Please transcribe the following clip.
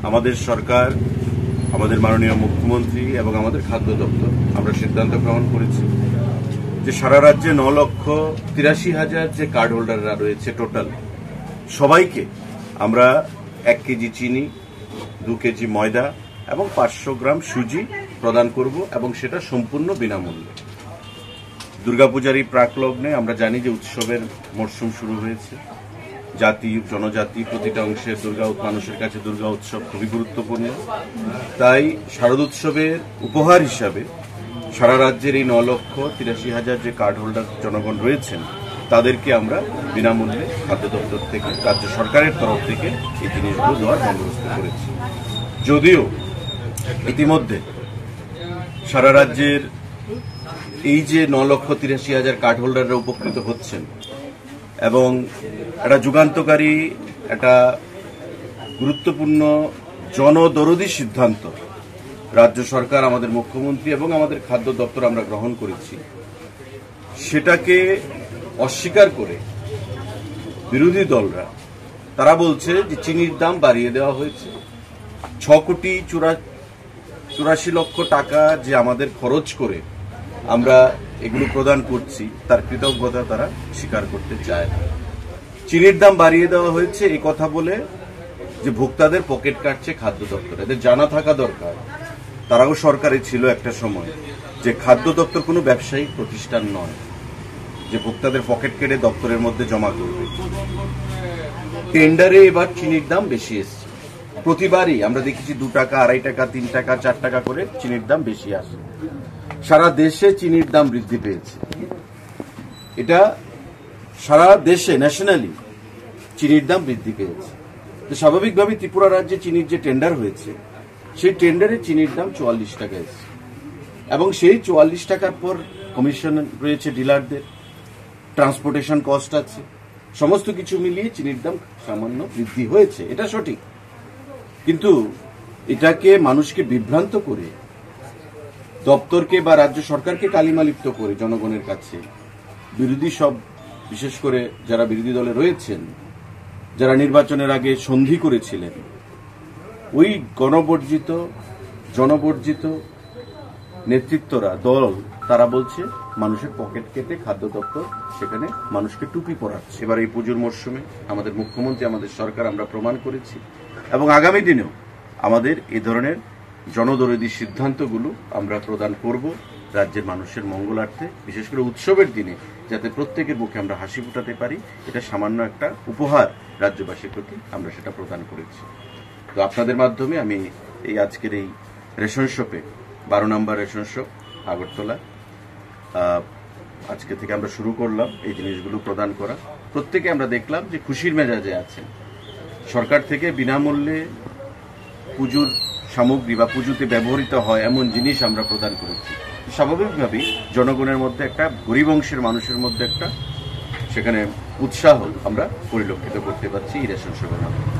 আমাদের সরকার, আমাদের মাননীয় মুখ্যমন্ত্রী এবং আমাদের খাদ্য দপ্তর আমরা সিদ্ধান্ত গ্রহণ করেছি যে সারা রাজ্যে 9,83,000 যে কার্ড হোল্ডাররা রয়েছে টোটাল সবাইকে আমরা 1 কেজি চিনি, 2 কেজি ময়দা এবং 500 গ্রাম সুজি প্রদান করব এবং সেটা সম্পূর্ণ বিনামূল্যে। দুর্গাপূজার এই প্রাকলগ্নে আমরা জানি যে উৎসবের মরশুম শুরু হয়েছে। জাতি জনজাতি প্রতিটা অংশের মানুষের কাছে দুর্গা উৎসব খুবই গুরুত্বপূর্ণ। তাই শারদোৎসবের উপহার হিসাবে সারা রাজ্যের এই 9,83,000 যে কার্ড হোল্ডার জনগণ রয়েছেন তাদেরকে আমরা বিনামূল্যে খাদ্য দপ্তর থেকে, রাজ্য সরকারের তরফ থেকে এই জিনিসগুলো দেওয়ার বন্দোবস্ত করেছি। যদিও ইতিমধ্যে সারা রাজ্যের এই যে 9,83,000 কার্ড হোল্ডাররা উপকৃত হচ্ছেন এবং একটা যুগান্তকারী, একটা গুরুত্বপূর্ণ জনদরদী সিদ্ধান্ত রাজ্য সরকার, আমাদের মুখ্যমন্ত্রী এবং আমাদের খাদ্য দপ্তর আমরা গ্রহণ করেছি, সেটাকে অস্বীকার করে বিরোধী দলরা তারা বলছে যে চিনির দাম বাড়িয়ে দেওয়া হয়েছে। 6,84,00,000 টাকা যে আমাদের খরচ করে আমরা এগুলো প্রদান করছি তার কৃতজ্ঞতা তারা স্বীকার করতে চায় না। চিনির দাম বাড়িয়ে দেওয়া হয়েছে এই কথা বলে যে ভোক্তাদের পকেট কাটছে খাদ্য দপ্তর। এদের জানা থাকা দরকার, তারাও সরকারে ছিল একটা সময়, যে খাদ্য দপ্তর কোনো ব্যবসায়িক প্রতিষ্ঠান নয় যে ভোক্তাদের পকেট কেটে দপ্তরের মধ্যে জমা করবে। টেন্ডারে এবার চিনির দাম বেশি এসছে। প্রতিবারই আমরা দেখেছি 2 টাকা, 2.5 টাকা, 3 টাকা, 4 টাকা করে চিনির দাম বেশি আসে। সারা দেশে চিনির দাম বৃদ্ধি পেয়েছে। এটা সারা দেশে ন্যাশনালি চিনির দাম বৃদ্ধি পেয়েছে। তো স্বাভাবিকভাবে ত্রিপুরা রাজ্যে চিনির যে টেন্ডার হয়েছে সেই টেন্ডারে চিনির দাম 44 টাকা এসেছে এবং সেই 44 টাকার পর কমিশন রয়েছে ডিলারদের, ট্রান্সপোর্টেশন কস্ট আছে, সমস্ত কিছু মিলিয়ে চিনির দাম সামান্য বৃদ্ধি হয়েছে, এটা সঠিক। কিন্তু এটাকে মানুষকে বিভ্রান্ত করে, দপ্তরকে বা রাজ্য সরকারকে কালিমালিপ্ত করে জনগণের কাছে বিরোধী সব, বিশেষ করে যারা বিরোধী দলে রয়েছেন, যারা নির্বাচনের আগে সন্ধি করেছিলেন, ওই গণবর্জিত জনবর্জিত নেতৃত্বরা দল, তারা বলছে মানুষের পকেট কেটে খাদ্য দপ্তর সেখানে মানুষকে টুপি পরাচ্ছে। এবার এই পুজোর মরশুমে আমাদের মুখ্যমন্ত্রী, আমাদের সরকার আমরা প্রমাণ করেছি এবং আগামী দিনেও আমাদের এ ধরনের জনদরদী সিদ্ধান্তগুলো আমরা প্রদান করব রাজ্যের মানুষের মঙ্গলার্থে। বিশেষ করে উৎসবের দিনে যাতে প্রত্যেকের মুখে আমরা হাসি ফোটাতে পারি, এটা সামান্য একটা উপহার রাজ্যবাসীর প্রতি আমরা সেটা প্রদান করেছি। তো আপনাদের মাধ্যমে আমি এই আজকের এই রেশন শপে 12 নম্বর রেশন শপ আগরতলা, আজকে থেকে আমরা শুরু করলাম এই জিনিসগুলো প্রদান করা। প্রত্যেকে আমরা দেখলাম যে খুশির মেজাজে আছেন। সরকার থেকে বিনামূল্যে পুজোর সামগ্রী বা পুজোতে ব্যবহৃত হয় এমন জিনিস আমরা প্রদান করেছি। স্বাভাবিকভাবেই জনগণের মধ্যে, একটা গরিব অংশের মানুষের মধ্যে একটা সেখানে উৎসাহ আমরা পরিলক্ষিত করতে পারছি এই রেশন শপের মাধ্যমে।